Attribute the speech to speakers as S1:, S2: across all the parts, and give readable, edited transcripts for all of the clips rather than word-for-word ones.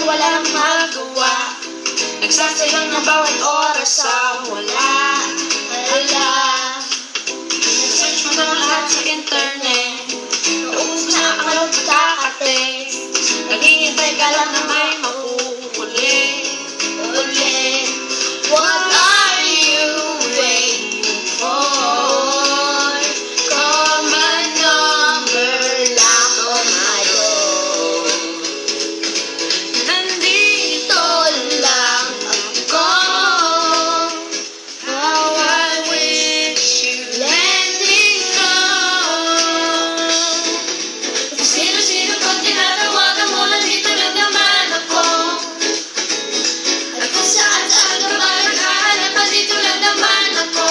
S1: wala nang magawa. Nagsasayang na bawat oras sa wala. Search mo na lahat sa internet. Naubos na ang kalong kaka-text. Naghihintay ka lang na may makuhuli. What are you waiting for? Call my number, knock on my door. Nandito lang ako. How I wish you let me know. Sino-sino kung tinatawagan mo, nandito lang naman ako. At kung saan-saan ka ba naghahanap, nandito lang naman ako.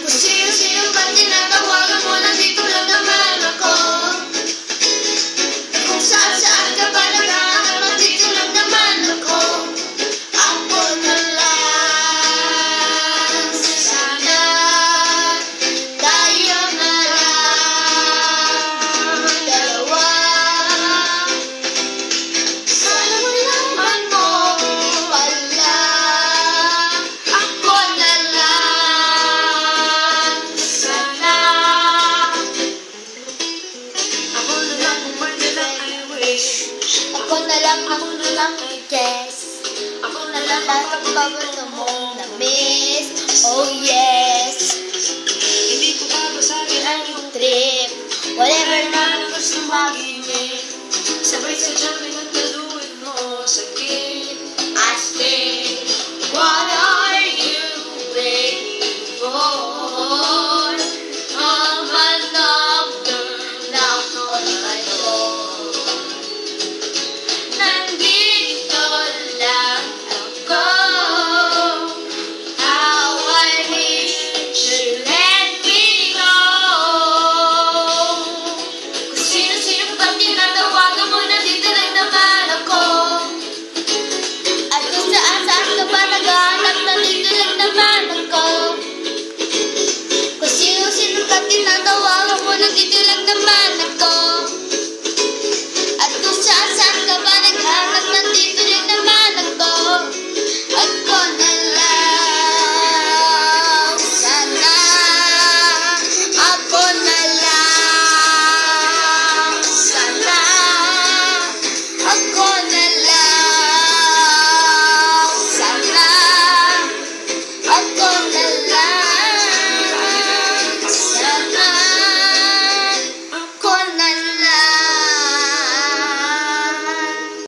S1: Kung sino-sino pa tinatawagan mo, nandito lang naman ako. At kung saan-saan ka ba naghahanap, nandito lang naman ako. Ako na lang, sana tayo na lang dalawa. Sana malaman mo pala, ako na lang, sana. Ako na lang, pwede lang, I wish. Ako na lang, I guess. Ako na lang, lahat ang paborito mong na-miss. Oh yes. Hindi ko babasagin ang iyong trip. Whatever na lang gusto mag-inip. Sabay sa dyan